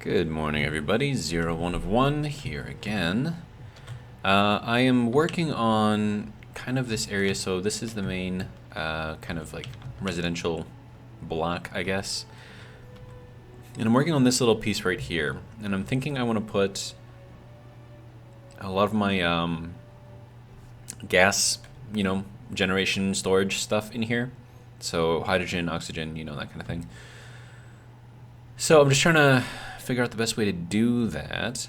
Good morning, everybody. 01 of 1 here again. I am working on kind of this area, so this is the main kind of like residential block, I guess. And I'm working on this little piece right here, and I'm thinking I want to put a lot of my gas, generation storage stuff in here. So hydrogen, oxygen, that kind of thing. So I'm just trying to figure out the best way to do that.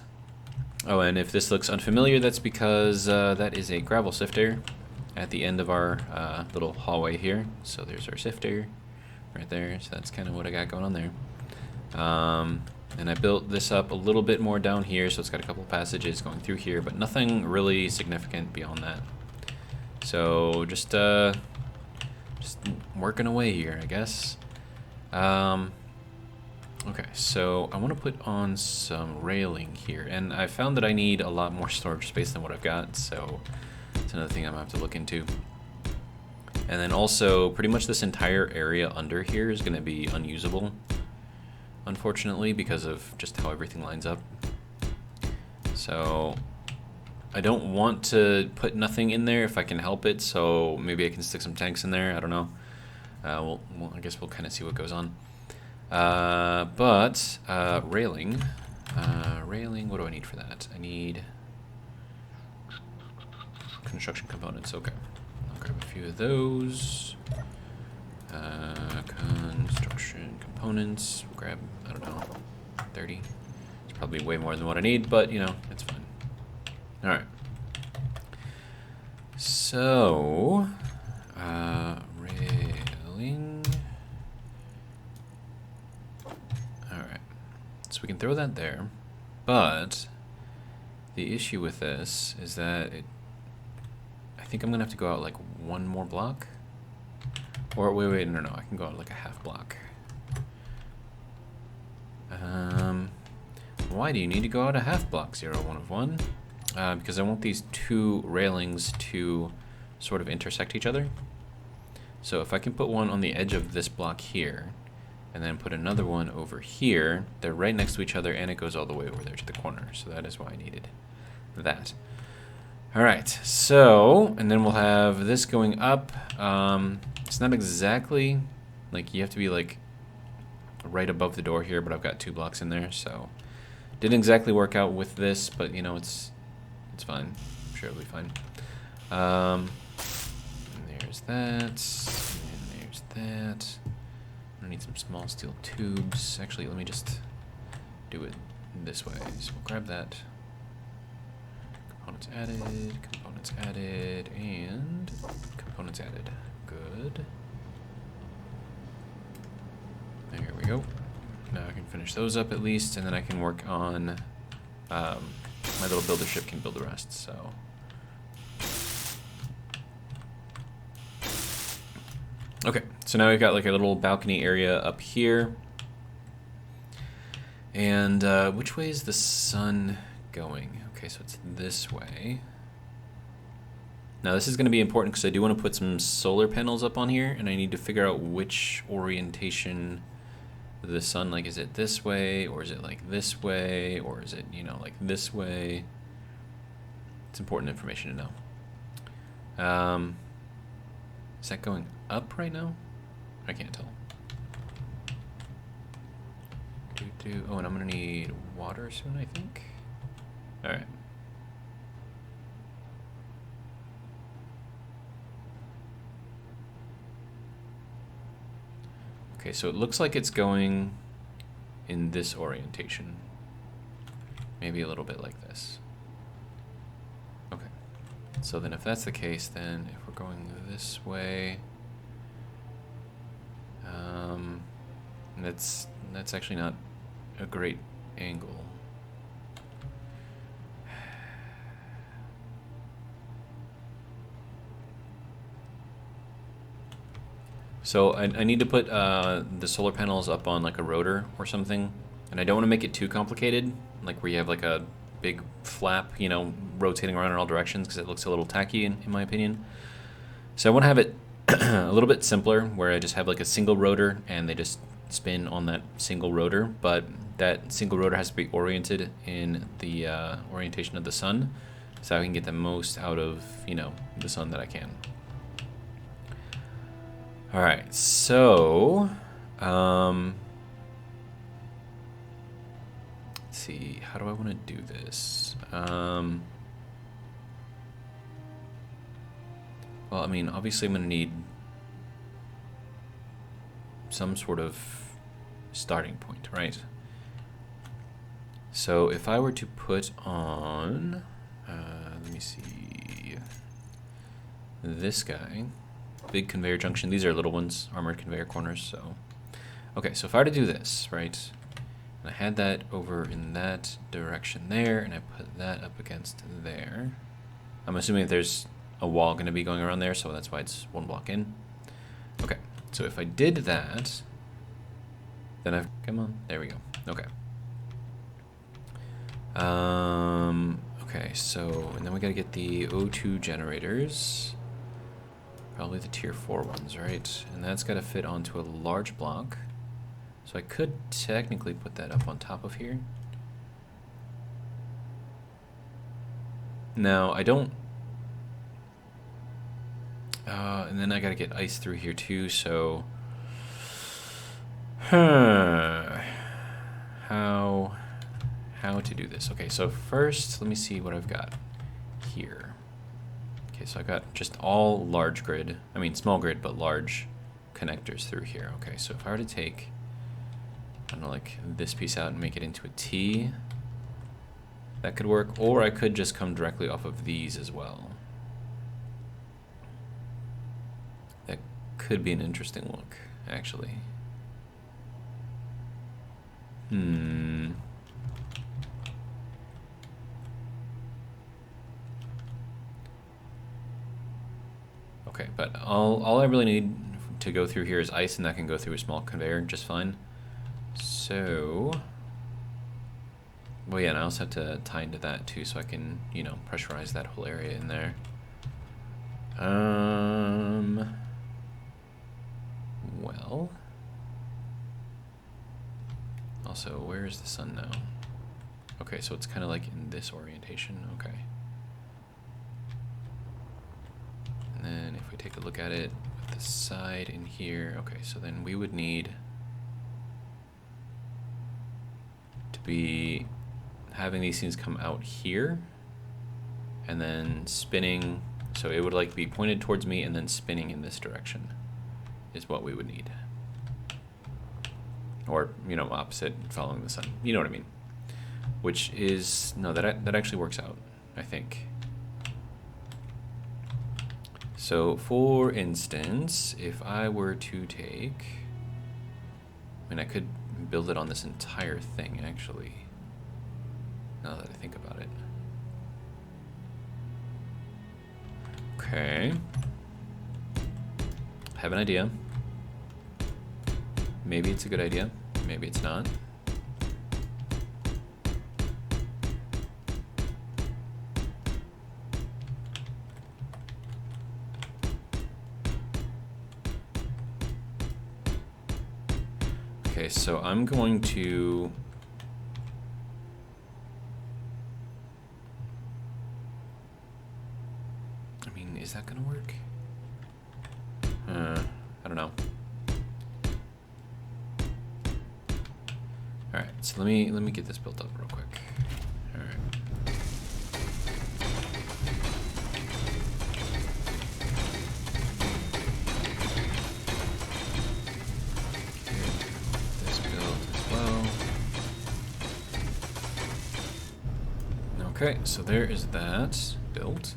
Oh, and if this looks unfamiliar, that's because that is a gravel sifter at the end of our little hallway here. So there's our sifter right there. So that's kind of what I got going on there. And I built this up a little bit more down here, so it's got a couple of passages going through here, but nothing really significant beyond that. So just working away here, I guess. Okay, so I want to put on some railing here, and I found that I need a lot more storage space than what I've got, so it's another thing I'm gonna have to look into. And then also, pretty much this entire area under here is gonna be unusable, unfortunately, because of just how everything lines up. So I don't want to put nothing in there if I can help it, so maybe I can stick some tanks in there, I don't know. Well, I guess we'll kind of see what goes on. Railing, what do I need for that? I need construction components. Okay, I'll grab a few of those. Construction components, we'll grab, I don't know, 30. It's probably way more than what I need, but it's fine. All right. So, railing. So we can throw that there, but the issue with this is that I think I'm gonna have to go out like one more block. Or wait, no, I can go out like a half block. Why do you need to go out a half block, 01 of 1? Because I want these two railings to sort of intersect each other. So if I can put one on the edge of this block here, and then put another one over here, they're right next to each other, and it goes all the way over there to the corner. So that is why I needed that. All right, so, and then we'll have this going up. It's not exactly, like you have to be like right above the door here, but I've got 2 blocks in there, so didn't exactly work out with this, but it's fine. I'm sure it'll be fine. And there's that, and there's that. I need some small steel tubes. Actually, let me just do it this way. So we'll grab that. Components added, and components added. Good. There we go. Now I can finish those up at least, and then I can work on my little builder ship can build the rest, so. Okay, so now we've got like a little balcony area up here. And which way is the sun going? Okay, so it's this way. Now this is going to be important because I do want to put some solar panels up on here, and I need to figure out which orientation the sun, like is it this way, or is it like this way, or is it, like this way? It's important information to know. Is that going up right now? I can't tell. Oh, and I'm gonna need water soon, I think. All right. Okay, so it looks like it's going in this orientation. Maybe a little bit like this. Okay. So then if that's the case, then if we're going this way, that's actually not a great angle. So I need to put the solar panels up on like a rotor or something, and I don't want to make it too complicated, like where you have like a big flap, rotating around in all directions, because it looks a little tacky in my opinion. So I want to have it a little bit simpler, where I just have like a single rotor and they just spin on that single rotor, but that single rotor has to be oriented in the orientation of the sun, so I can get the most out of, you know, the sun that I can. All right, so let's see, how do I want to do this? Well, I mean, obviously I'm going to need some sort of starting point, right? So if I were to put on, let me see, this guy, big conveyor junction. These are little ones, armored conveyor corners. So, okay, so if I were to do this, right, and I had that over in that direction there, and I put that up against there, I'm assuming that there's a wall going to be going around there, so that's why it's one block in. Okay, so if I did that, then I've, come on, there we go. Okay. Okay, so, and then we gotta get the O2 generators. Probably the tier 4 ones, right? And that's gotta fit onto a large block. So I could technically put that up on top of here. Now, I don't... and then I gotta get ice through here too, so... How to do this? Okay, so first, let me see what I've got here. Okay, so I got just all large grid, I mean small grid, but large connectors through here. Okay, so if I were to take, I don't know, like this piece out and make it into a T, that could work, or I could just come directly off of these as well. That could be an interesting look, actually. Okay, but all I really need to go through here is ice, and that can go through a small conveyor just fine. So, well, yeah, and I also have to tie into that too, so I can, you know, pressurize that whole area in there. Well, also, where is the sun now? Okay, so it's kind of like in this orientation. Okay. And then if we take a look at it with the side in here, okay, so then we would need to be having these things come out here and then spinning, so it would like be pointed towards me and then spinning in this direction is what we would need. Or, you know, opposite, following the sun. You know what I mean? Which is, no, that actually works out, I think. So, for instance, if I were to take, I mean, I could build it on this entire thing, actually, now that I think about it. Okay. I have an idea. Maybe it's a good idea, maybe it's not. Okay, so I'm going to... I mean, is that gonna work? I don't know. All right, so let me get this built up real quick. All right. This built as well. Okay, so there is that built.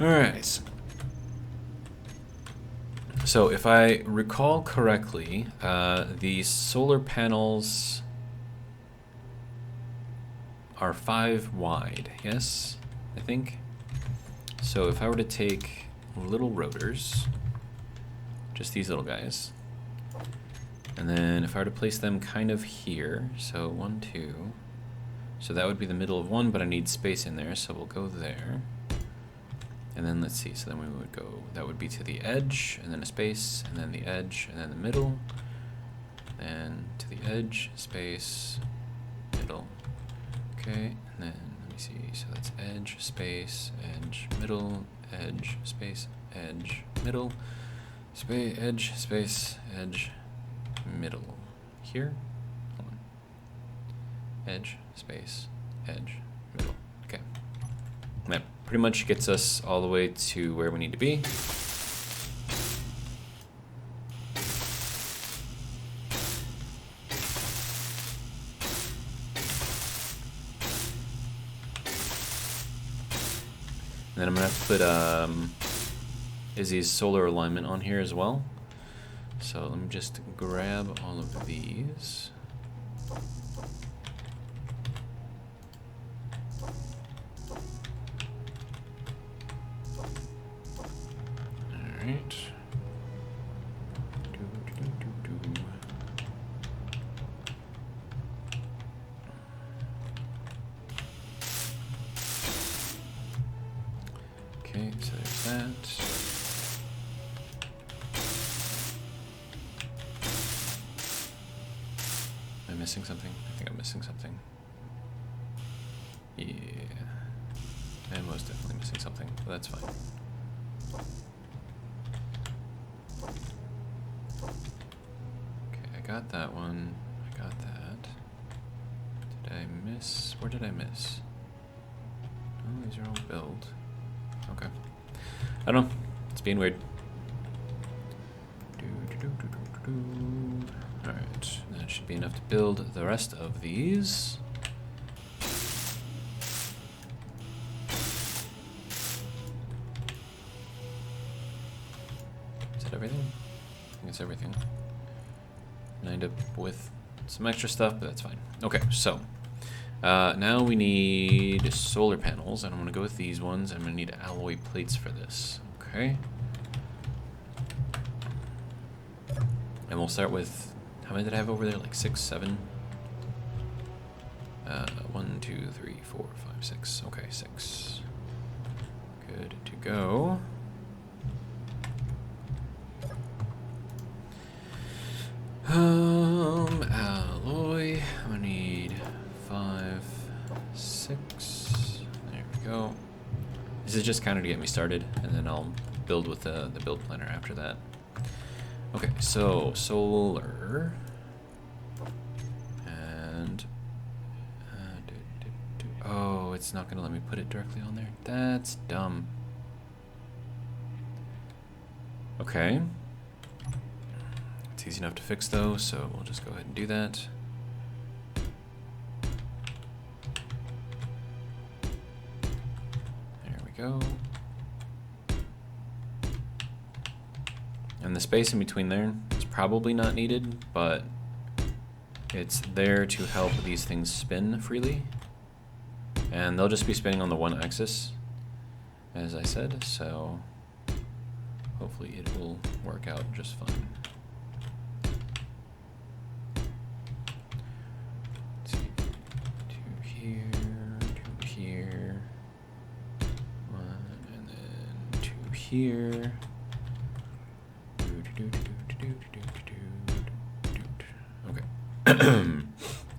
All right. So if I recall correctly, the solar panels are 5 wide, yes, I think. So if I were to take little rotors, just these little guys, and then if I were to place them kind of here, so 1, 2, so that would be the middle of one, but I need space in there, so we'll go there. And then let's see, so then we would go, that would be to the edge, and then a space, and then the edge, and then the middle. then to the edge, space, middle. Okay, and then let me see. So that's edge, space, edge, middle, edge, space, edge, middle, space, edge, space, edge, middle. Here, hold on. Edge, space, edge, middle. Okay. And that pretty much gets us all the way to where we need to be. And then I'm gonna have to put Izzy's solar alignment on here as well. So let me just grab all of these. Alright. Okay, so there's that. Am I missing something? I think I'm missing something. Yeah. I'm most definitely missing something, but that's fine. Okay, I got that one. I got that. Did I miss? Where did I miss? Oh, these are all built. Okay. I don't know. It's being weird. Alright, that should be enough to build the rest of these. Is that everything? I think it's everything. And I end up with some extra stuff, but that's fine. Okay, so now we need solar panels, and I'm gonna go with these ones. I'm gonna need alloy plates for this. Okay. And we'll start with, how many did I have over there? Like 6, 7? 1, 2, 3, 4, 5, 6. Okay, 6. Good to go. Alloy. I'm gonna need 5, 6. There we go. This is just kind of to get me started, and then I'll build with the build planner after that. Okay, so solar, and oh, it's not gonna let me put it directly on there. That's dumb. Okay, it's easy enough to fix though, so we'll just go ahead and do that. There we go. And the space in between there is probably not needed, but it's there to help these things spin freely. And they'll just be spinning on the one axis, as I said, so hopefully it will work out just fine. Let's see, 2 here, 2 here, 1, and then 2 here. Okay.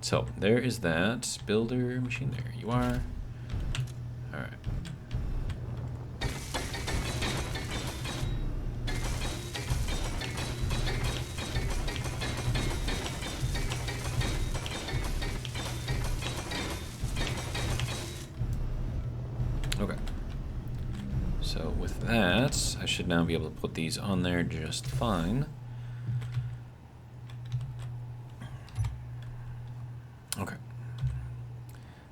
So there is that builder machine. There you are. All right. Okay. So with that, I should now be able to put these on there just fine. Okay.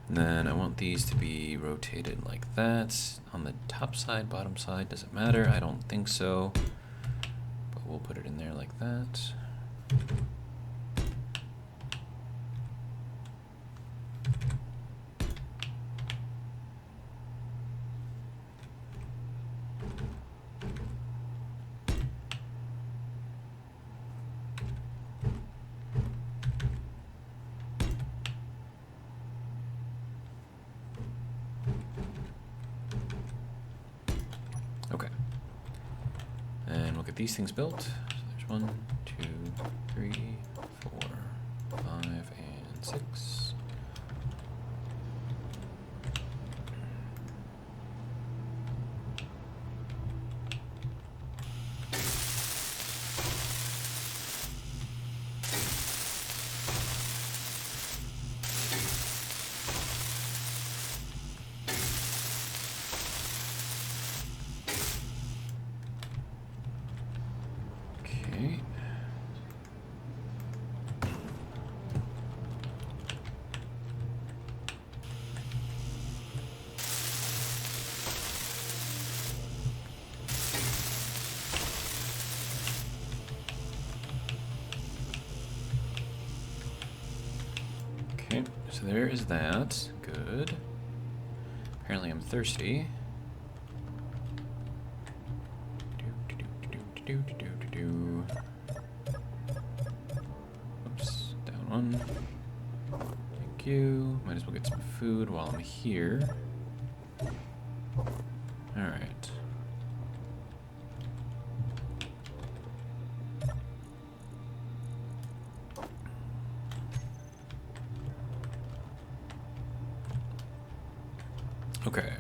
And then I want these to be rotated like that. On the top side, bottom side, doesn't matter. I don't think so. But we'll put it in there like that. Okay. And we'll get these things built. So there's 1, 2, 3, 4, 6. Okay. Okay, so there is that. Good. Apparently I'm thirsty. Oops, down one. Thank you. Might as well get some food while I'm here. Alright. Okay.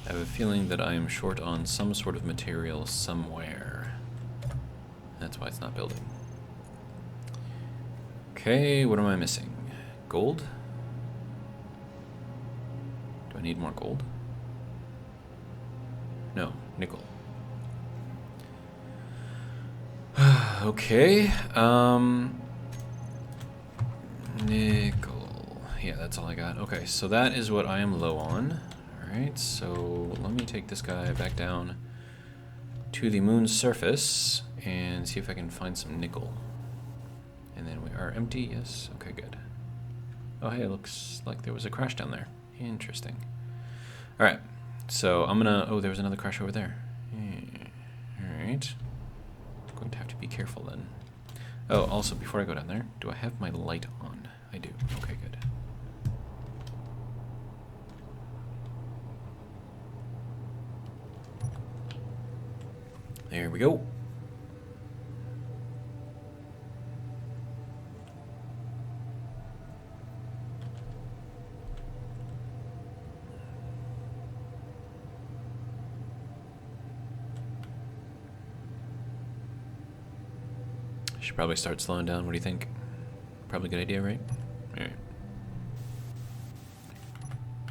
I have a feeling that I am short on some sort of material somewhere. That's why it's not building. Okay, what am I missing? Gold? Do I need more gold? No, nickel. Okay, nickel. Yeah, that's all I got. Okay, so that is what I am low on. Alright, so let me take this guy back down to the moon's surface and see if I can find some nickel. And then we are empty, yes, okay, good. Oh hey, it looks like there was a crash down there. Interesting. Alright, so I'm gonna, oh, there was another crash over there. Alright. Going to have to be careful then. Oh, also, before I go down there, do I have my light on? I do, okay, good. There we go. Should probably start slowing down. What do you think? Probably a good idea, right? Alright.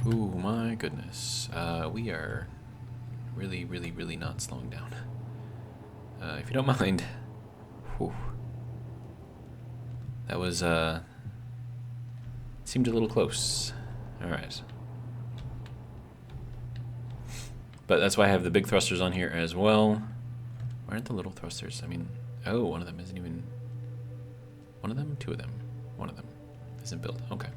Ooh, my goodness. We are really not slowing down. If you don't mind. Whew. That was, seemed a little close. Alright. But that's why I have the big thrusters on here as well. Why aren't the little thrusters? I mean, oh, one of them isn't even... One of them? Two of them. One of them isn't built. Okay.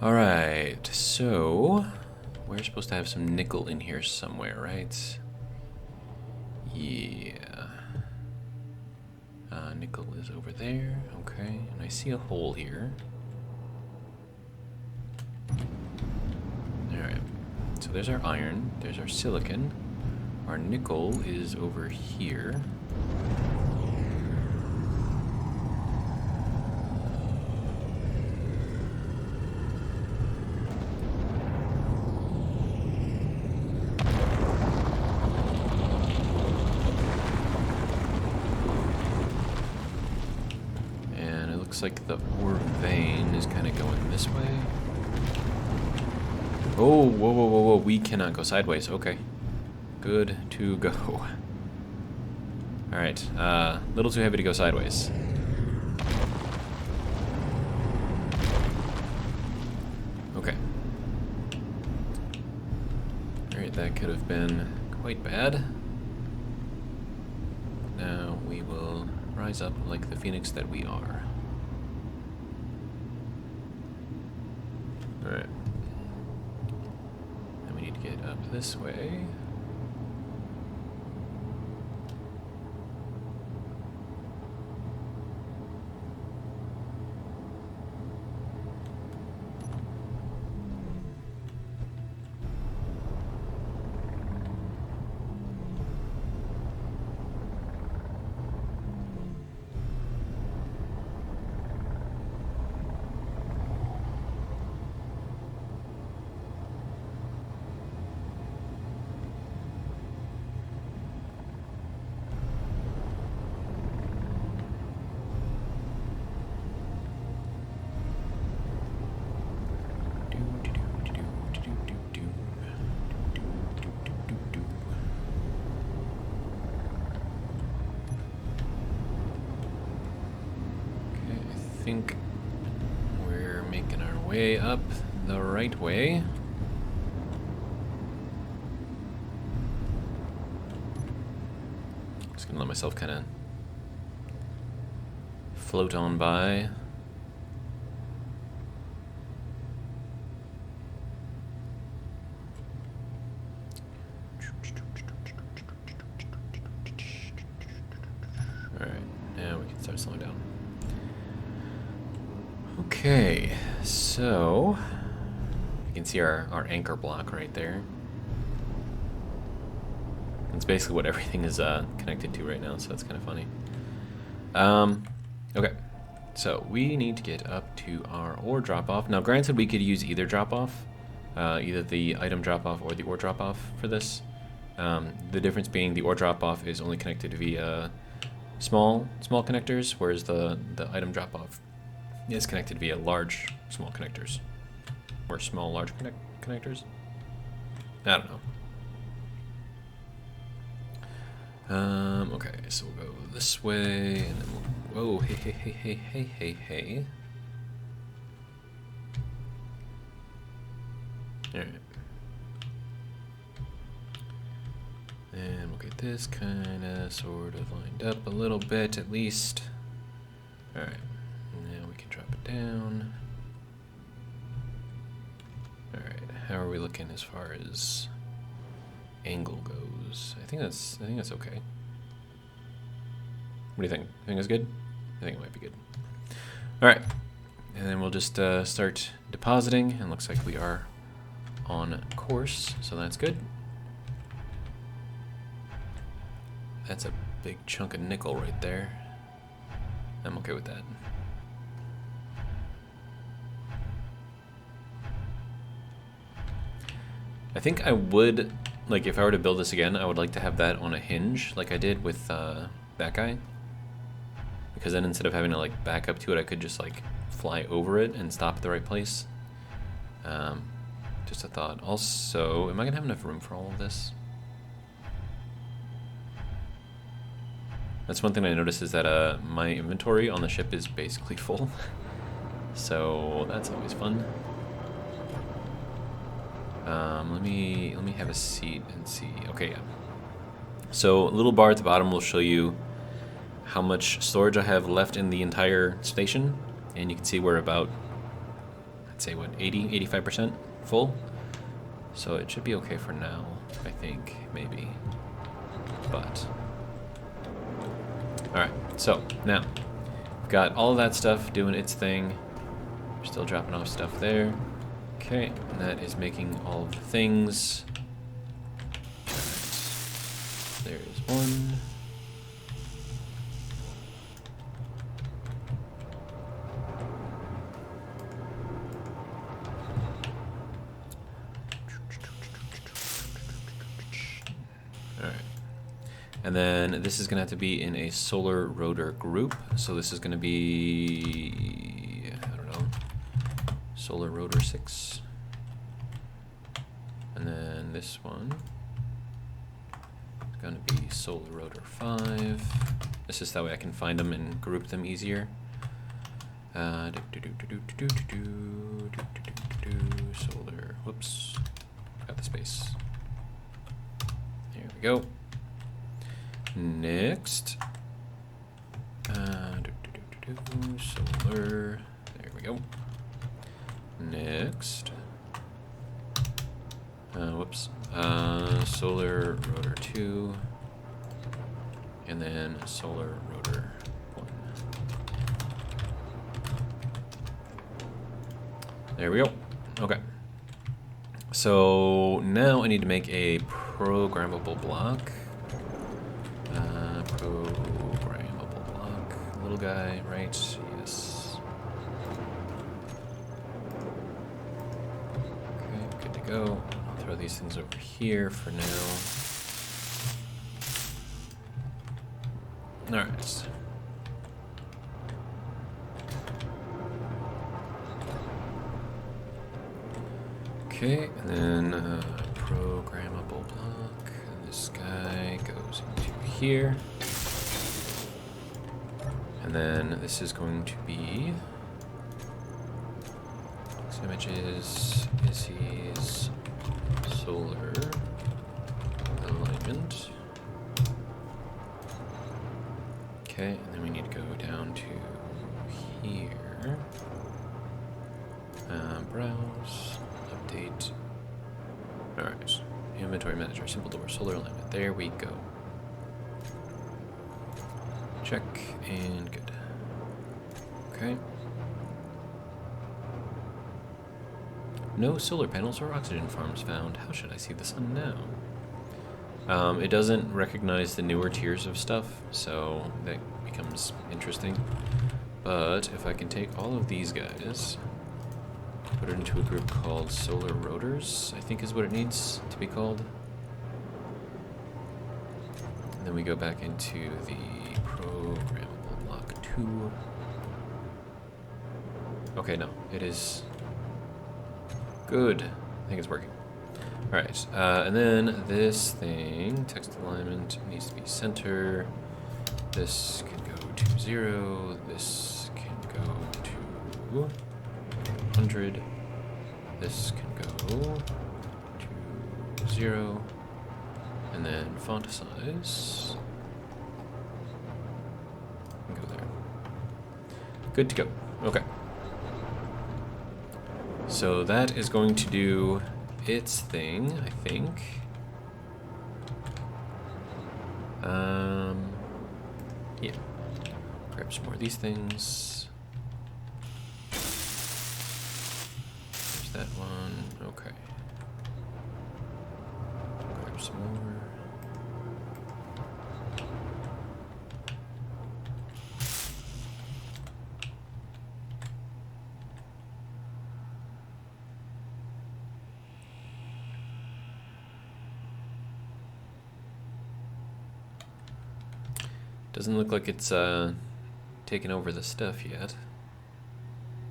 Alright, so... We're supposed to have some nickel in here somewhere, right? Yeah. Nickel is over there. Okay, and I see a hole here. Alright, so there's our iron, there's our silicon. Our nickel is over here. And it looks like the ore vein is kind of going this way. Oh, whoa, we cannot go sideways, okay. Good to go. Alright, little too heavy to go sideways. Okay. Alright, that could have been quite bad. Now we will rise up like the phoenix that we are. Alright. Then we need to get up this way. think we're making our way up the right way. Just gonna let myself kind of float on by. Slowing down. Okay, so you can see our anchor block right there. That's basically what everything is connected to right now, so that's kind of funny. Okay, so we need to get up to our ore drop-off. Now, granted, we could use either drop-off, either the item drop-off or the ore drop-off for this. The difference being the ore drop-off is only connected via small connectors, whereas the item drop-off is connected via large small connectors, or small large connectors. I don't know. Okay, so we'll go this way, and then we'll, whoa, hey. All right. And we'll get this kind of sort of lined up a little bit at least. Alright, now we can drop it down. Alright, how are we looking as far as angle goes? I think that's okay. What do you think? Think it's good? I think it might be good. Alright, and then we'll just start depositing, and looks like we are on course, so that's good. That's a big chunk of nickel right there. I'm okay with that. I think I would, like, if I were to build this again, I would like to have that on a hinge, like I did with that guy. Because then instead of having to, like, back up to it, I could just, like, fly over it and stop at the right place. Just a thought. Also, am I gonna have enough room for all of this? That's one thing I noticed is that my inventory on the ship is basically full. So that's always fun. Let me have a seat and see. Okay, yeah. So a little bar at the bottom will show you how much storage I have left in the entire station, and you can see we're about, I'd say, what, 85% full. So it should be okay for now, I think, maybe. But all right, so now we've got all of that stuff doing its thing. We're still dropping off stuff there. Okay, and that is making all of the things. There's one. And then this is going to have to be in a solar rotor group. So this is going to be, I don't know, solar rotor 6. And then this one is going to be solar rotor 5. This is that way I can find them and group them easier. Solar, whoops, got the space. There we go. Next, solar, there we go. Next, whoops, solar rotor 2, and then solar rotor 1. There we go. Okay. So now I need to make a programmable block. Programmable block. Little guy, right? Yes. Okay, good to go. I'll throw these things over here for now. Alright. Okay, and then programmable block. And this guy goes into here. And then this is going to be these images, Izzy's solar alignment. Okay, and then we need to go down to here. Browse, update. Alright, inventory manager, simple door, solar alignment. There we go. Check, and good. Okay. No solar panels or oxygen farms found. How should I see the sun now? It doesn't recognize the newer tiers of stuff, so that becomes interesting. But if I can take all of these guys, put it into a group called solar rotors, I think is what it needs to be called. And then we go back into the programmable block 2. Okay, no, it is good. I think it's working. Alright, and then this thing, text alignment, needs to be center. This can go to 0. This can go to 100. This can go to 0. And then font size can go there. Good to go. Okay. So that is going to do its thing, I think. Yeah. Grab some more of these things. There's that one. Okay. Grab some more. Doesn't look like it's taken over the stuff yet,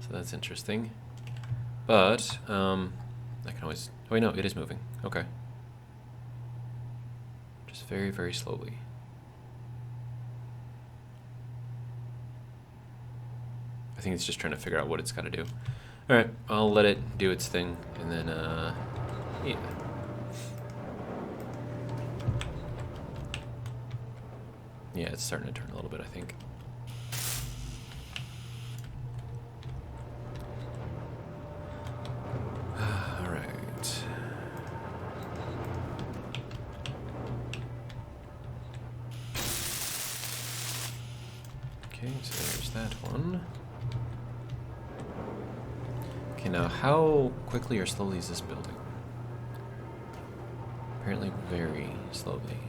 so that's interesting. But I can always. Oh wait, no, it is moving. Okay, just very, very slowly. I think it's just trying to figure out what it's got to do. All right, I'll let it do its thing, and then yeah. Yeah, it's starting to turn a little bit, I think. All right. Okay, so there's that one. Okay, now how quickly or slowly is this building? Apparently very slowly.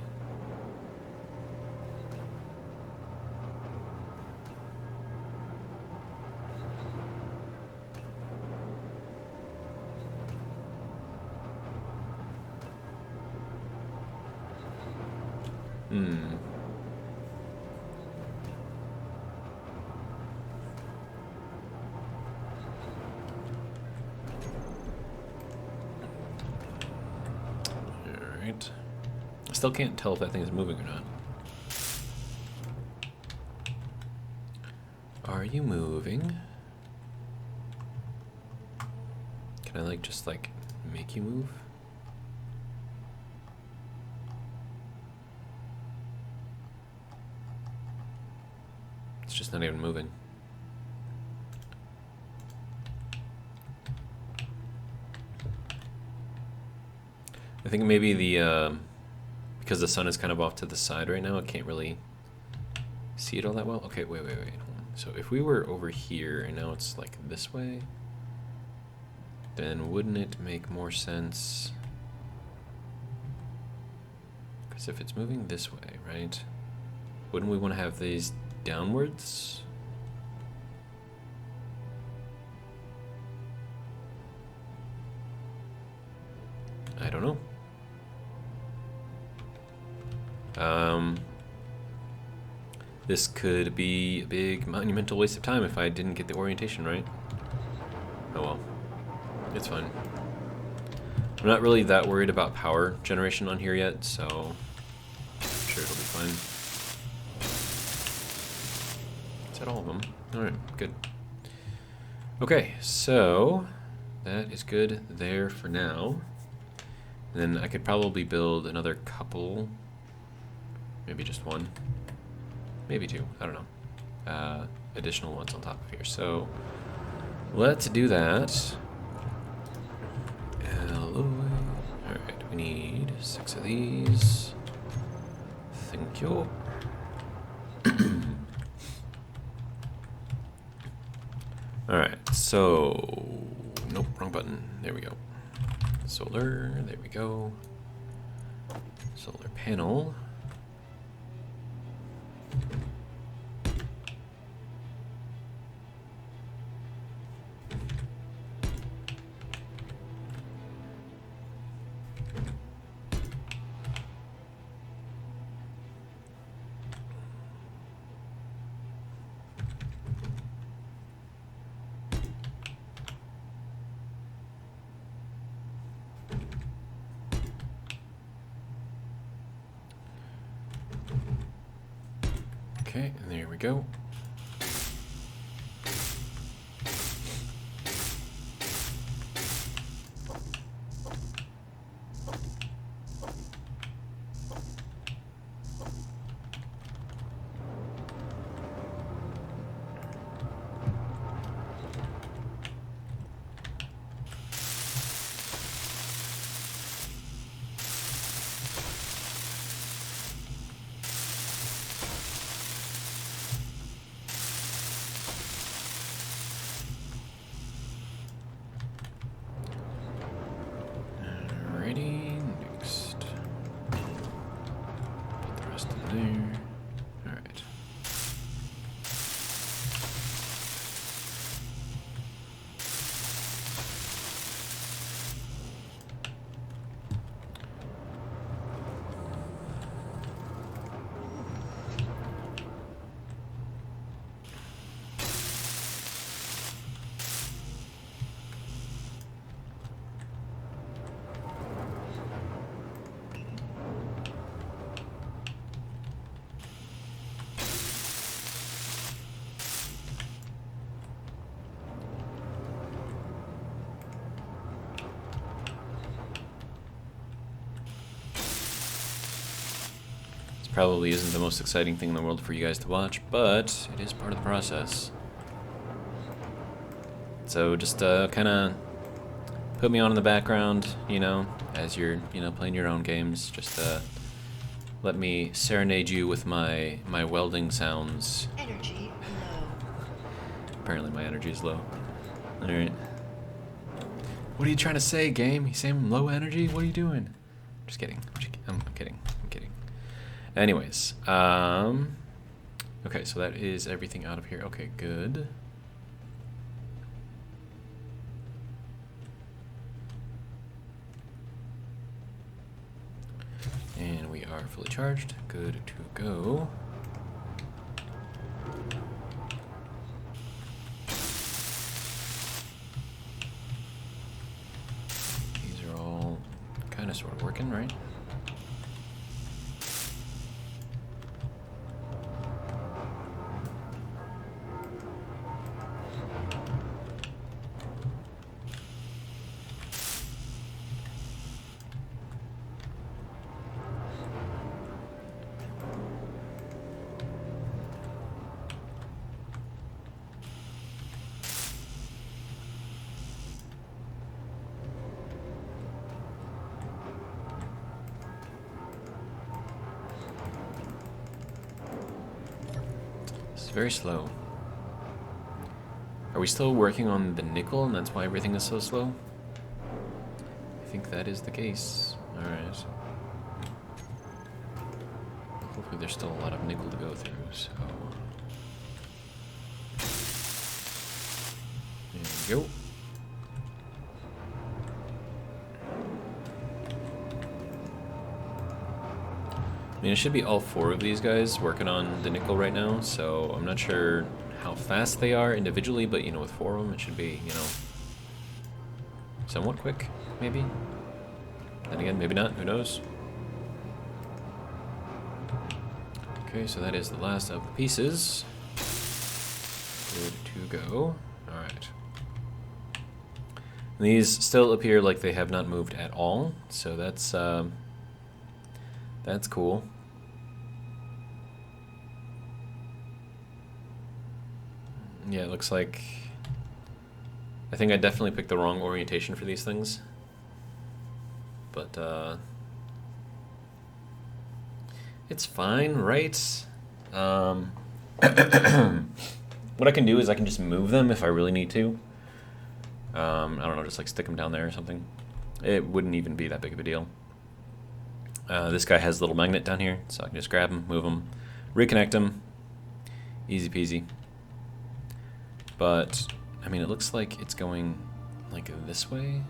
Alright. I still can't tell if that thing is moving or not. Are you moving? Can I like just like make you move? It's just not even moving. I think maybe the because the sun is kind of off to the side right now, I can't really see it all that well. Okay, wait. Hold on. So if we were over here and now it's like this way, then wouldn't it make more sense? Because if it's moving this way, right? Wouldn't we want to have these downwards? I don't know. This could be a big monumental waste of time if I didn't get the orientation right. Oh well, it's fine. I'm not really that worried about power generation on here yet, so I'm sure it'll be fine. So that all of them? Alright, good. Okay, so that is good there for now. And then I could probably build another couple, maybe just one, maybe two, I don't know, additional ones on top of here. So let's do that. Alright, we need 6 of these. Thank you. Alright, so nope, wrong button. There we go. Solar, there we go. Solar panel. Okay, and there we go. Next. Put the rest in there. Alright. Probably isn't the most exciting thing in the world for you guys to watch, but it is part of the process. So just kind of put me on in the background, you know, as you're, playing your own games. Just let me serenade you with my welding sounds. Energy low. Apparently my energy is low. All right. What are you trying to say, game? You saying low energy? What are you doing? Just kidding. I'm kidding. Anyways, okay, so that is everything out of here. Okay, good. And we are fully charged. Good to go. These are all kind of sort of working, right? Very slow. Are we still working on the nickel and that's why everything is so slow? I think that is the case. Alright. Hopefully there's still a lot of nickel to go through, so... There we go. I mean, it should be all 4 of these guys working on the nickel right now, so I'm not sure how fast they are individually, but, with 4 of them, it should be, somewhat quick, maybe? Then again, maybe not, who knows? Okay, so that is the last of the pieces. Good to go. Alright. These still appear like they have not moved at all, so that's cool. Yeah, it looks like... I think I definitely picked the wrong orientation for these things. But, it's fine, right? What I can do is I can just move them if I really need to. I don't know, just like stick them down there or something. It wouldn't even be that big of a deal. This guy has a little magnet down here, so I can just grab him, move him, reconnect him. Easy peasy. But, I mean, it looks like it's going like this way.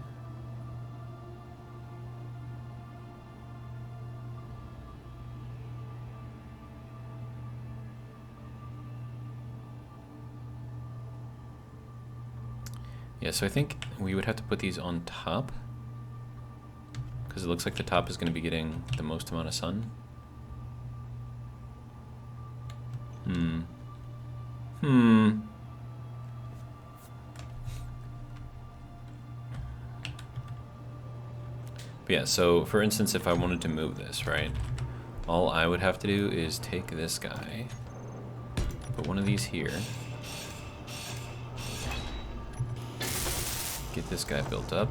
Yeah, so I think we would have to put these on top, because it looks like the top is going to be getting the most amount of sun. But yeah, so for instance, if I wanted to move this, right, all I would have to do is take this guy, put one of these here, get this guy built up.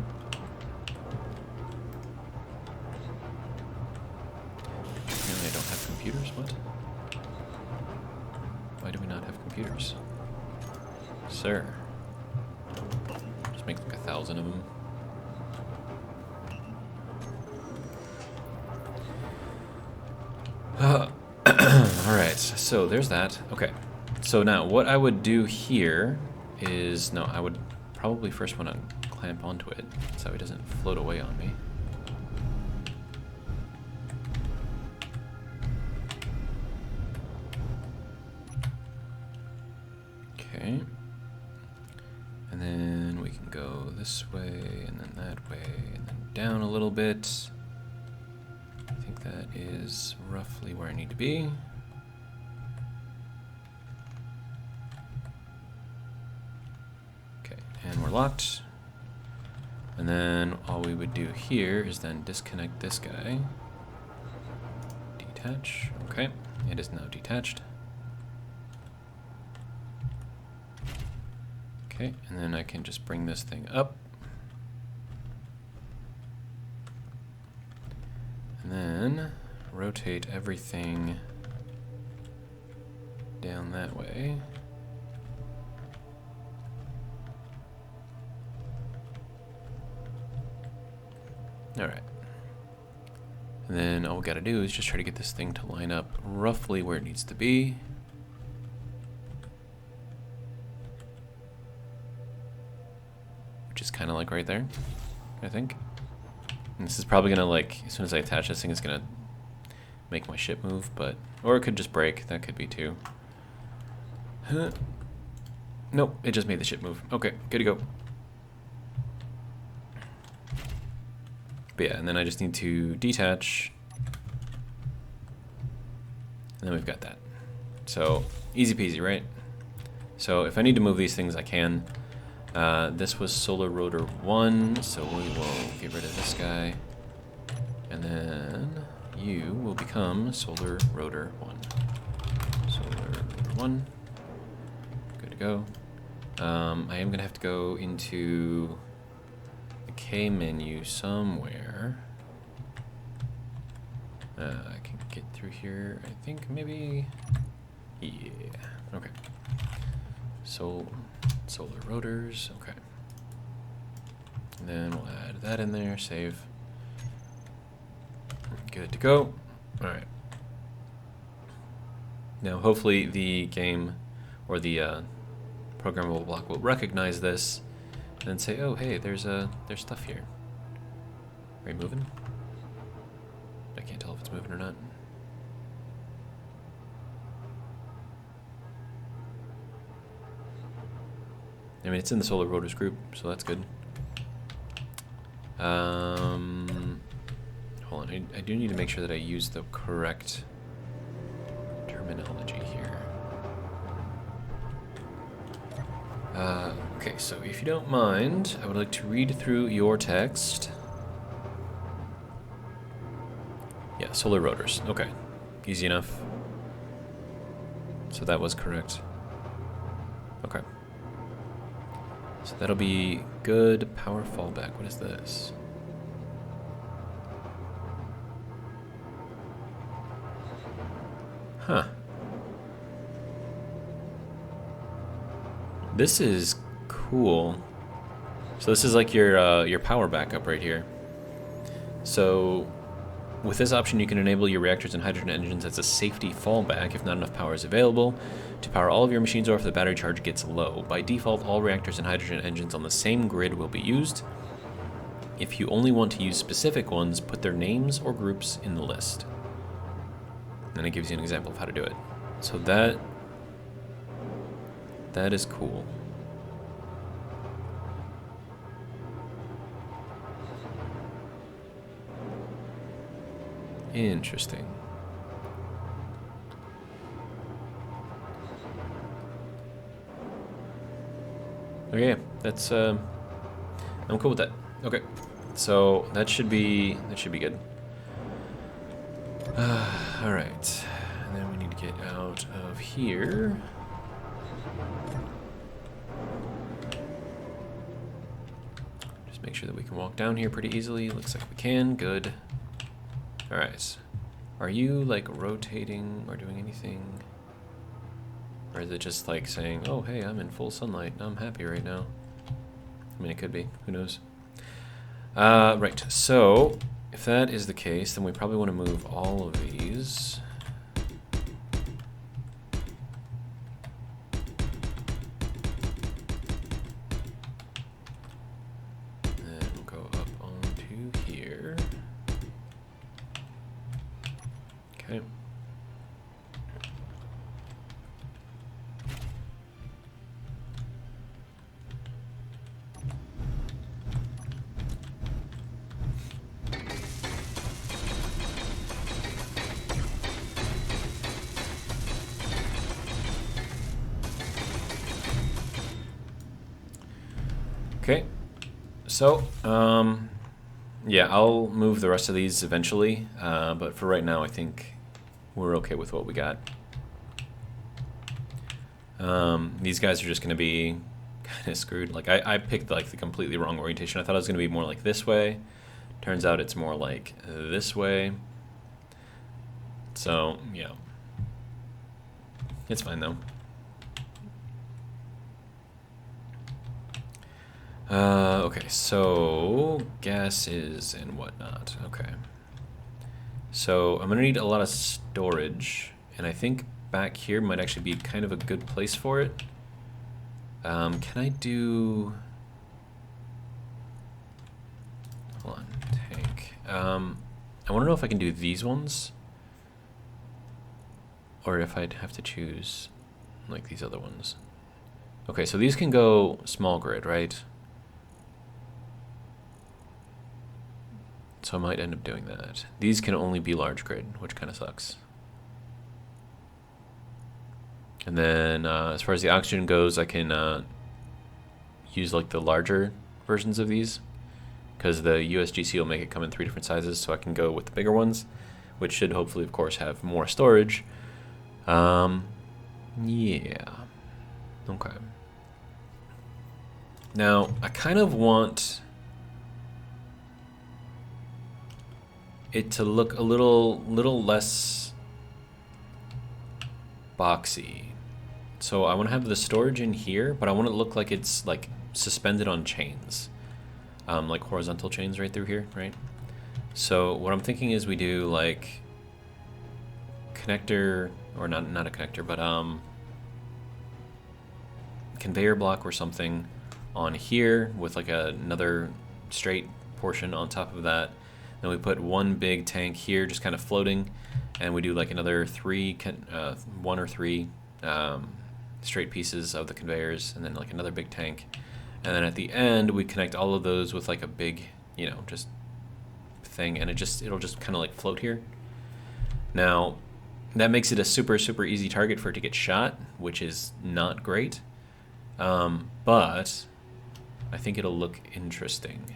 Apparently I don't have computers, what? Why do we not have computers? Sir. Just make like 1,000 of them. Alright, so there's that. Okay, so now what I would do here is, no, I would probably first want to clamp onto it so it doesn't float away on me. Okay, and then we can go this way and then that way and then down a little bit. I think that is roughly where I need to be. Okay, and we're locked. And then all we would do here is then disconnect this guy. Detach. Okay, it is now detached. Okay, and then I can just bring this thing up. And then rotate everything down that way. All right. And then all we gotta do is just try to get this thing to line up roughly where it needs to be. Which is kind of like right there, I think. And this is probably gonna, like, as soon as I attach this thing, it's gonna make my ship move, but, or it could just break, that could be too. Huh. Nope, it just made the ship move. Okay, good to go. But yeah, and then I just need to detach. And then we've got that. So, easy peasy, right? So if I need to move these things, I can. This was Solar Rotor 1, so we will get rid of this guy. And then you will become Solar Rotor 1. Solar Rotor 1. Good to go. I am going to have to go into the K menu somewhere. I can get through here, I think maybe. Yeah, okay. So, solar rotors, okay. And then we'll add that in there, save. Good to go. All right. Now, hopefully the game or the programmable block will recognize this and then say, "Oh, hey, there's stuff here." Are you moving? I can't tell if it's moving or not. I mean, it's in the Solar Rotors group, so that's good. Hold on, I do need to make sure that I use the correct terminology here. Okay, so if you don't mind, I would like to read through your text. Yeah, solar rotors. Okay, easy enough. So that was correct. Okay. So that'll be good power fallback. What is this? Huh. This is cool. So this is like your power backup right here. So with this option, you can enable your reactors and hydrogen engines as a safety fallback if not enough power is available to power all of your machines or if the battery charge gets low. By default, all reactors and hydrogen engines on the same grid will be used. If you only want to use specific ones, put their names or groups in the list. And it gives you an example of how to do it. So that is cool. Interesting. Okay, that's I'm cool with that. Okay, so that should be good. All right, and then we need to get out of here. Just make sure that we can walk down here pretty easily. Looks like we can. Good. All right. Are you like rotating or doing anything? Or is it just like saying, oh, hey, I'm in full sunlight. I'm happy right now. I mean, it could be. Who knows? Right. So if that is the case, then we probably want to move all of these. And we'll go up onto here. Okay. Okay, so, yeah, I'll move the rest of these eventually, but for right now, I think we're okay with what we got. These guys are just going to be kind of screwed. Like, I picked, like, the completely wrong orientation. I thought it was going to be more like this way. Turns out it's more like this way. So, yeah. It's fine, though. Okay, so gases and whatnot. Okay. So I'm gonna need a lot of storage, and I think back here might actually be kind of a good place for it. Can I do... Hold on, tank. I wanna know if I can do these ones, or if I'd have to choose like these other ones. Okay, so these can go small grid, right? So I might end up doing that. These can only be large grid, which kind of sucks. And then as far as the oxygen goes, I can use like the larger versions of these, because the USGC will make it come in 3 different sizes, so I can go with the bigger ones, which should hopefully, of course, have more storage. Yeah. Okay. Now, I kind of want it to look a little less boxy. So I want to have the storage in here, but I want it to look like it's like suspended on chains, like horizontal chains right through here, right? So what I'm thinking is we do like connector, or not a connector, but conveyor block or something on here with like another straight portion on top of that. Then we put one big tank here, just kind of floating, and we do like another 1 or 3 straight pieces of the conveyors, and then like another big tank. And then at the end, we connect all of those with like a big, you know, just thing, and it'll just kind of like float here. Now, that makes it a super easy target for it to get shot, which is not great. but I think it'll look interesting.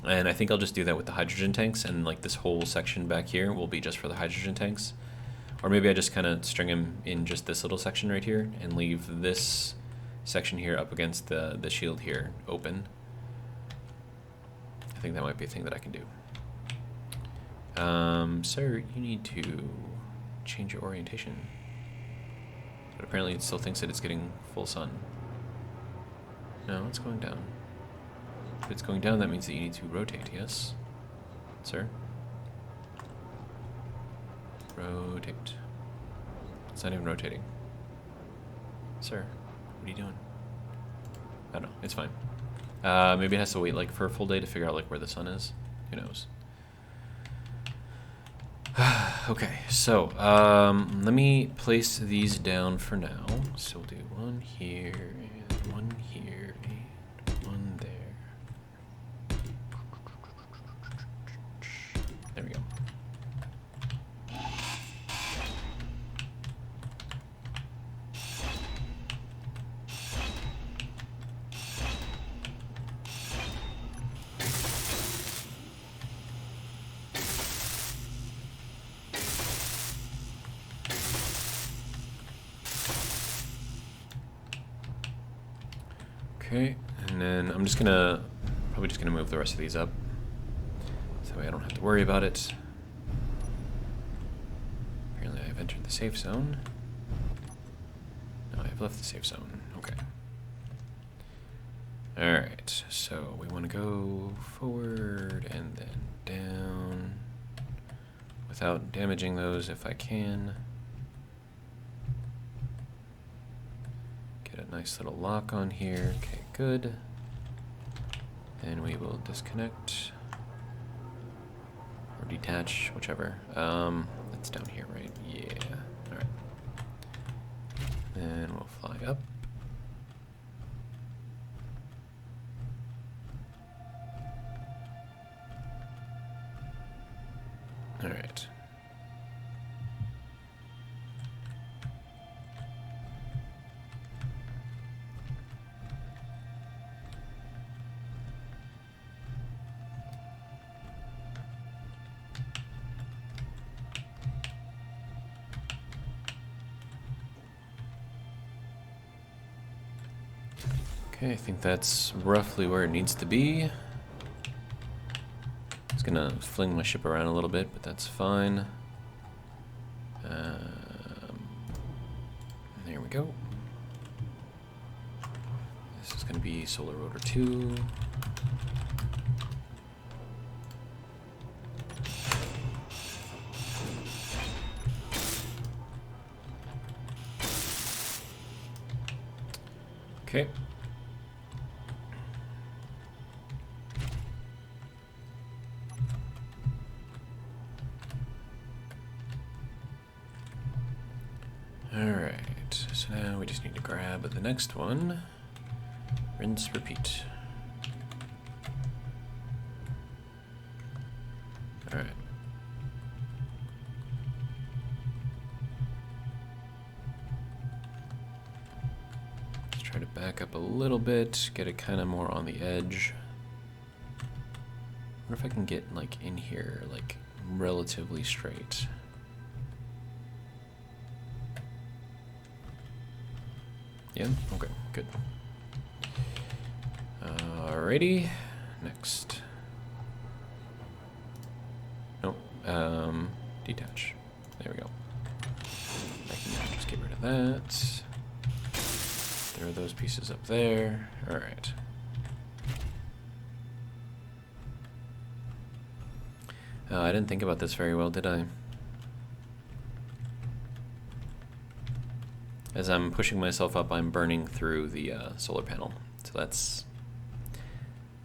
And I think I'll just do that with the hydrogen tanks, and like this whole section back here will be just for the hydrogen tanks. Or maybe I just kind of string them in just this little section right here and leave this section here up against the shield here open. I think that might be a thing that I can do. Sir, you need to change your orientation. But apparently it still thinks that it's getting full sun. No, it's going down. If it's going down, that means that you need to rotate, yes? Sir? Rotate. It's not even rotating. Sir, what are you doing? I don't know, it's fine. Maybe it has to wait like for a full day to figure out like where the sun is. Who knows? Okay, so let me place these down for now. So we'll do one here and one here and one there. There we go. Okay, and then I'm just probably just gonna move the rest of these up, so that way I don't have to worry about it. Apparently I've entered the safe zone. No, I've left the safe zone, okay. Alright, so we want to go forward and then down without damaging those if I can. Get a nice little lock on here. Okay, good. Then we will disconnect or detach, whichever. It's down here, right? Yeah. All right. Then we'll fly up. All right. Okay, I think that's roughly where it needs to be. It's gonna fling my ship around a little bit, but that's fine. There we go. This is gonna be Solar Rotor 2. Okay. Alright, so now we just need to grab the next one. Rinse, repeat. Alright. Let's try to back up a little bit, get it kind of more on the edge. I wonder if I can get like in here, like relatively straight. Yeah? Okay, good. Alrighty, next. Nope, detach. There we go. I can just get rid of that. Throw those pieces up there. Alright. I didn't think about this very well, did I? As I'm pushing myself up, I'm burning through the solar panel. So that's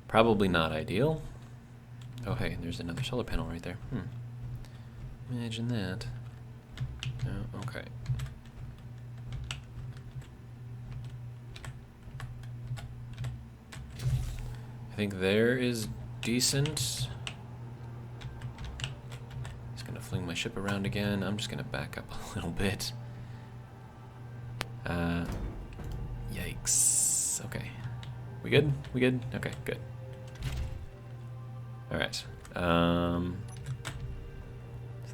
probably not ideal. Oh, hey, there's another solar panel right there. Imagine that. Oh, okay. I think there is decent. Just gonna fling my ship around again. I'm just gonna back up a little bit. Yikes. 6. Okay. We good? We good? Okay, good. Alright. So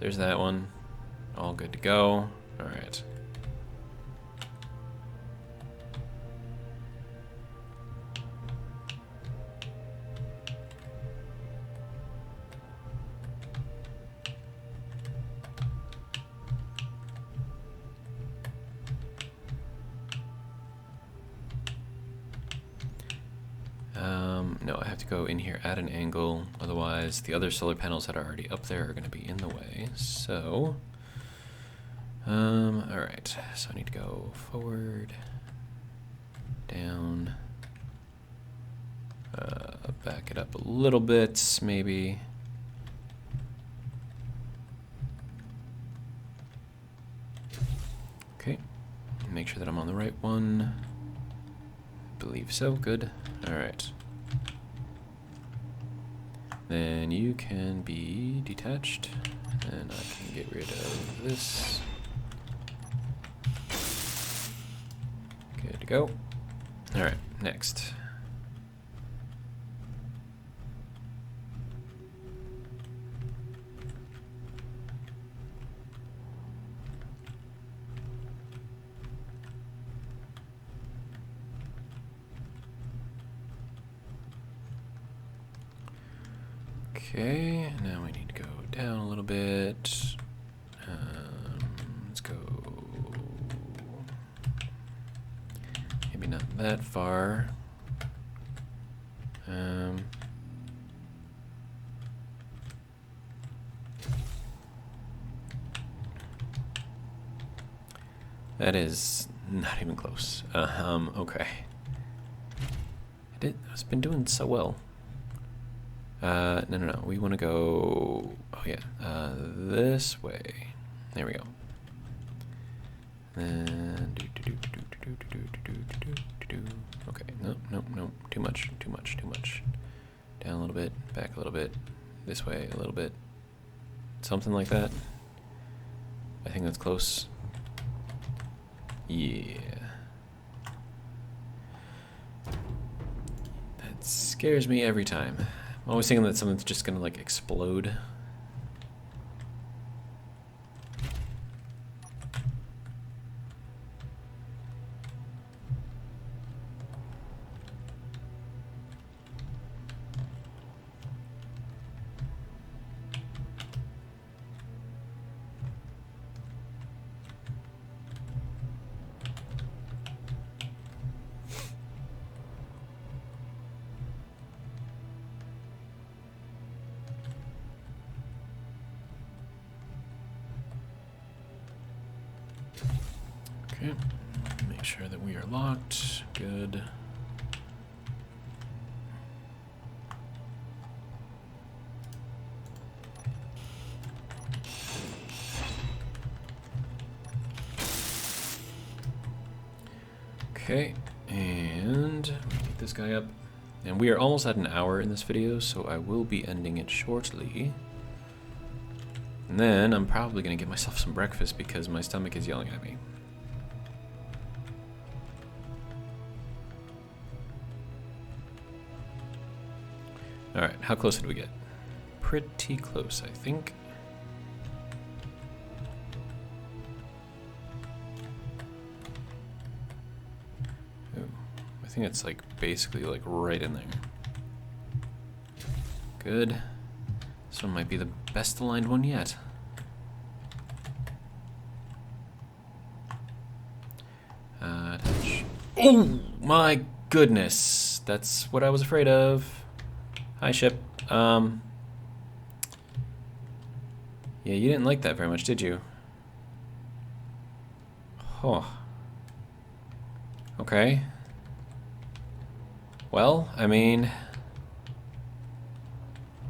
there's that one. All good to go. Alright. No, I have to go in here at an angle, otherwise the other solar panels that are already up there are going to be in the way. So, alright, so I need to go forward, down, back it up a little bit, maybe. Okay, make sure that I'm on the right one. Believe so, good. Alright. Then you can be detached, and I can get rid of this. Good to go. Alright, next. Okay, now we need to go down a little bit. Let's go maybe not that far. That is not even close. Okay. It's been doing so well. No. We want to go. Oh yeah, this way. There we go. Then okay. No. Too much. Down a little bit. Back a little bit. This way a little bit. Something like that. I think that's close. Yeah. That scares me every time. I'm always thinking that something's just gonna like explode. Okay, make sure that we are locked. Good. Okay, and get this guy up. And we are almost at an hour in this video, so I will be ending it shortly. And then I'm probably gonna get myself some breakfast because my stomach is yelling at me. Alright, how close did we get? Pretty close, I think. Ooh, I think it's like basically like right in there. Good. This one might be the best aligned one yet. Touch. Oh my goodness! That's what I was afraid of. Hi, ship. Yeah, you didn't like that very much, did you? Oh. Okay. Well, I mean,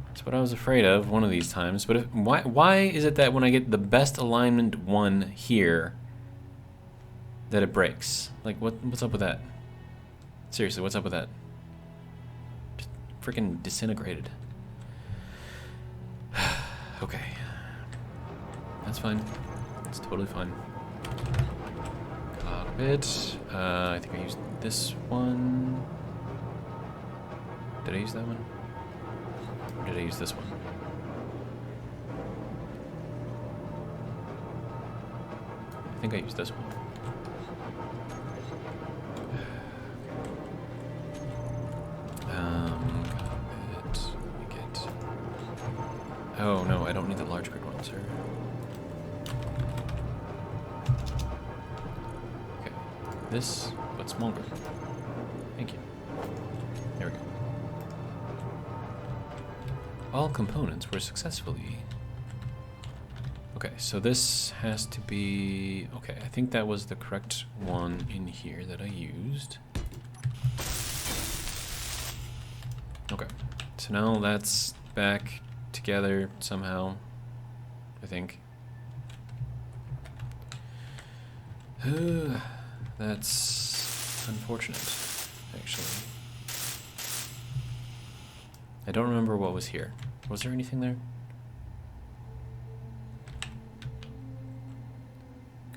that's what I was afraid of one of these times. But if, why is it that when I get the best alignment one here, that it breaks? Like, what's up with that? Seriously, what's up with that? Just freaking disintegrated. Okay. That's fine. It's totally fine. Cockpit. I think I used this one. Did I use that one? Or did I use this one? I think I used this one. Oh no, I don't need the large grid one, sir. Okay, this, but small grid. Thank you. There we go. All components were successfully... Okay, so this has to be... Okay, I think that was the correct one in here that I used. Okay, so now that's back together somehow, I think. That's unfortunate, actually. I don't remember what was here. Was there anything there?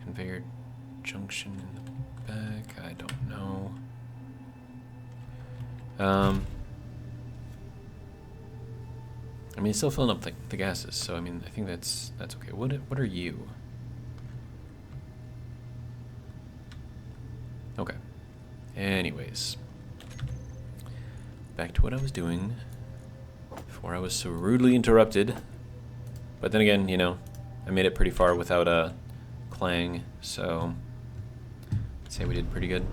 Conveyor junction in the back, I don't know. I mean, it's still filling up the gases, so I mean, I think that's okay. What are you? Okay. Anyways, back to what I was doing before I was so rudely interrupted. But then again, you know, I made it pretty far without a clang, so I'd say we did pretty good.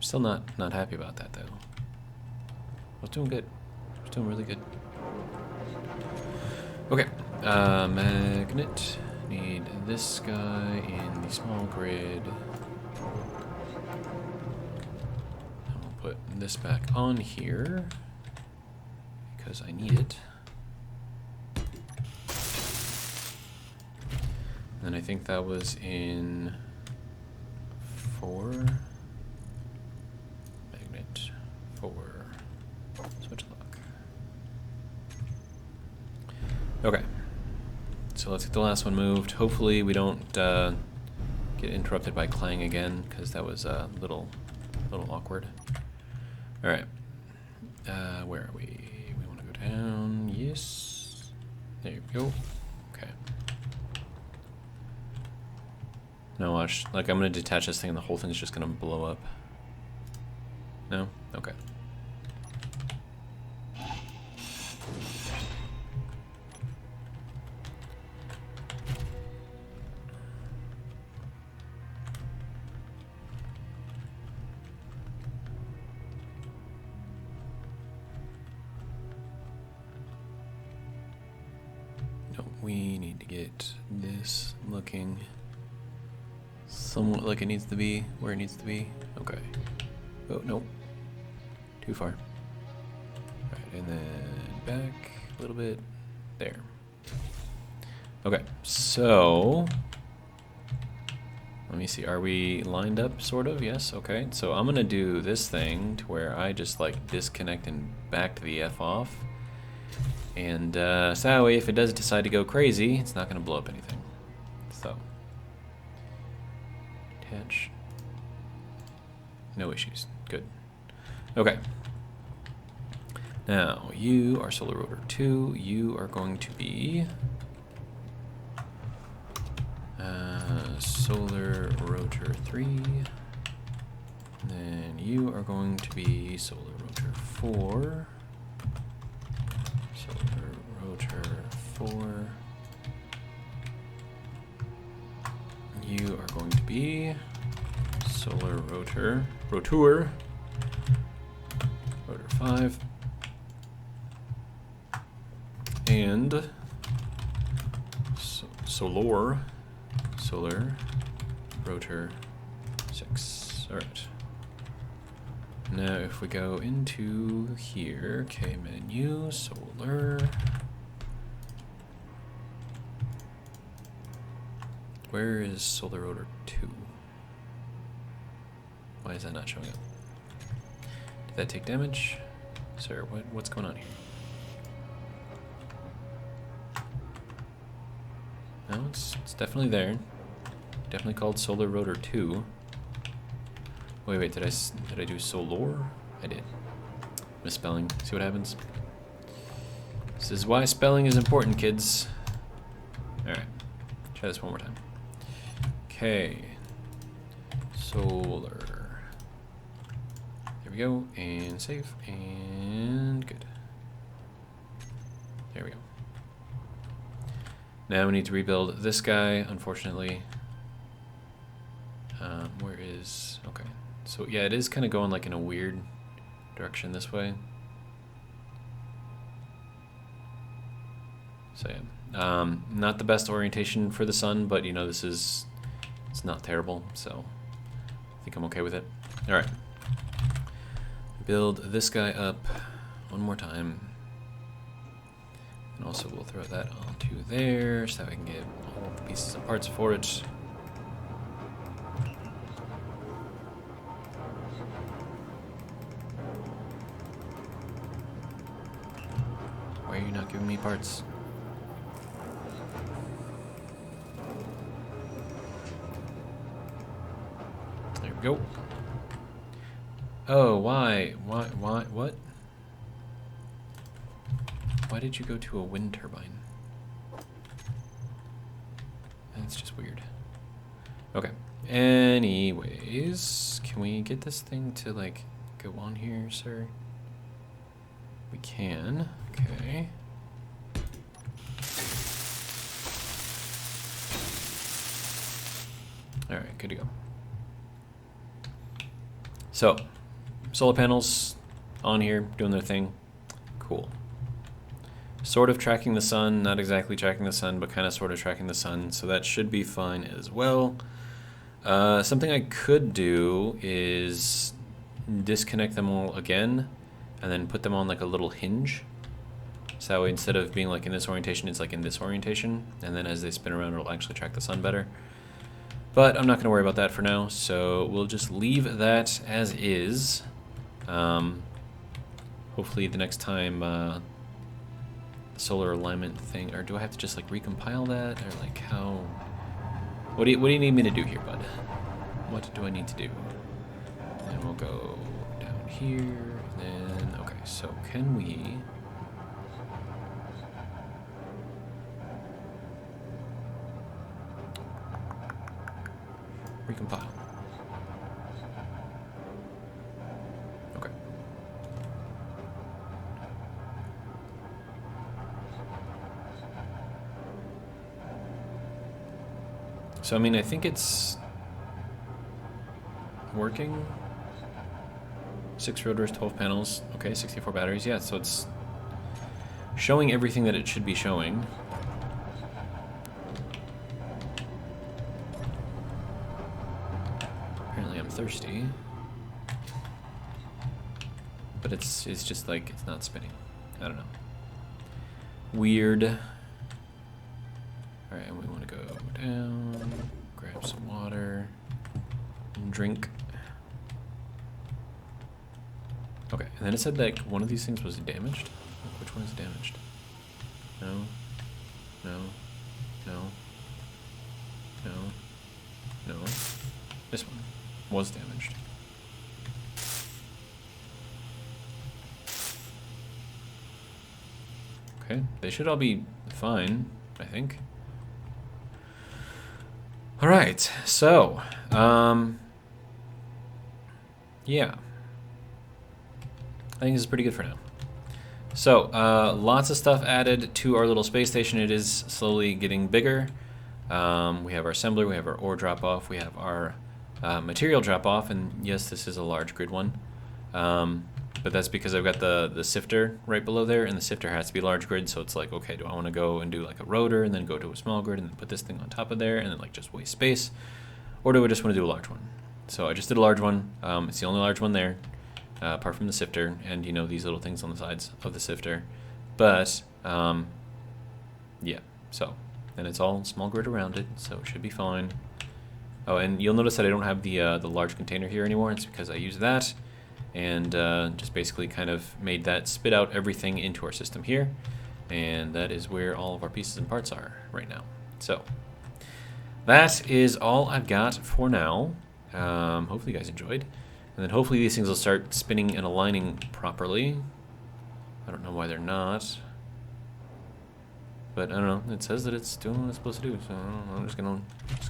Still not happy about that though. I was doing good. I was doing really good. Okay, magnet. Need this guy in the small grid. I'll put this back on here because I need it. And I think that was in 4. Magnet 4. Switch lock. Okay. So let's get the last one moved. Hopefully we don't get interrupted by clang again, because that was a little awkward. All right. Where are we? We want to go down. Yes. There you go. Okay. Now watch. Like, I'm going to detach this thing and the whole thing's just going to blow up. No? Okay. No, we need to get this looking somewhat like it needs to be, where it needs to be. Okay. Oh, no. Too far. Alright, and then back a little bit. There. Okay, so let me see. Are we lined up, sort of? Yes, okay. So I'm going to do this thing to where I just, like, disconnect and back to the F off. And so that way, if it does decide to go crazy, it's not going to blow up anything. So. Attach. No issues. Good. Okay. Now, you are Solar Rotor 2. You are going to be Solar Rotor 3. And then you are going to be Solar Rotor 4. Solar Rotor 4. You are going to be Solar Rotor 5. And Solar Rotor 6. All right. Now if we go into here, okay, menu, solar. Where is Solar Rotor 2? Why is that not showing up? Did that take damage? Sir, what's going on here? No, it's definitely there. Definitely called Solar Rotor 2. Wait, did I do Solar? I did. Misspelling. See what happens? This is why spelling is important, kids. Alright. Try this one more time. Okay. Solar. There we go. And save. And good. There we go. Now we need to rebuild this guy, unfortunately. Where is... Okay. So yeah, it is kind of going like in a weird direction this way. So yeah. Not the best orientation for the sun, but you know, it's not terrible, so I think I'm okay with it. Alright. Build this guy up one more time. And also we'll throw that onto there so that we can get all the pieces and parts for it. Why are you not giving me parts? There we go. Oh, why? What? Why did you go to a wind turbine? That's just weird. Okay. Anyways, can we get this thing to, like, go on here, sir? We can. Okay. Alright, good to go. So, solar panels on here, doing their thing. Cool. Sort of tracking the sun, not exactly tracking the sun, but kind of sort of tracking the sun, so that should be fine as well. Something I could do is disconnect them all again and then put them on like a little hinge. So that way, instead of being like in this orientation, it's like in this orientation, and then as they spin around, it'll actually track the sun better. But I'm not going to worry about that for now, so we'll just leave that as is. Hopefully the next time the solar alignment thing, or do I have to just like recompile that, or like how? What do you need me to do here, bud? What do I need to do? And we'll go down here, and then okay. So can we? Recompile. Okay. So I mean, I think it's working. 6 rotors, 12 panels. Okay, 64 batteries. Yeah, so it's showing everything that it should be showing. Thirsty, but it's just like it's not spinning. I don't know. Weird. All right, and we want to go down, grab some water, and drink. Okay, and then it said like one of these things was damaged. Which one is damaged? No, no, no, no, no. This one was damaged. Okay, they should all be fine, I think. All right, so, yeah. I think this is pretty good for now. So, lots of stuff added to our little space station. It is slowly getting bigger. We have our assembler, we have our ore drop-off, we have our material drop-off, and yes, this is a large grid one. But that's because I've got the sifter right below there, and the sifter has to be large grid, so it's like, okay, do I want to go and do like a rotor, and then go to a small grid, and then put this thing on top of there, and then like just waste space? Or do I just want to do a large one? So I just did a large one. It's the only large one there, apart from the sifter, and you know, these little things on the sides of the sifter. But, yeah, so, and it's all small grid around it, so it should be fine. Oh, and you'll notice that I don't have the large container here anymore. It's because I used that and just basically kind of made that spit out everything into our system here. And that is where all of our pieces and parts are right now. So that is all I've got for now. Hopefully you guys enjoyed. And then hopefully these things will start spinning and aligning properly. I don't know why they're not. But I don't know. It says that it's doing what it's supposed to do. So I don't know, I'm just gonna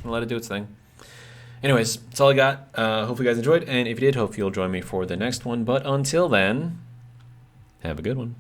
let it do its thing. Anyways, that's all I got. Hopefully you guys enjoyed. And if you did, hope you'll join me for the next one. But until then, have a good one.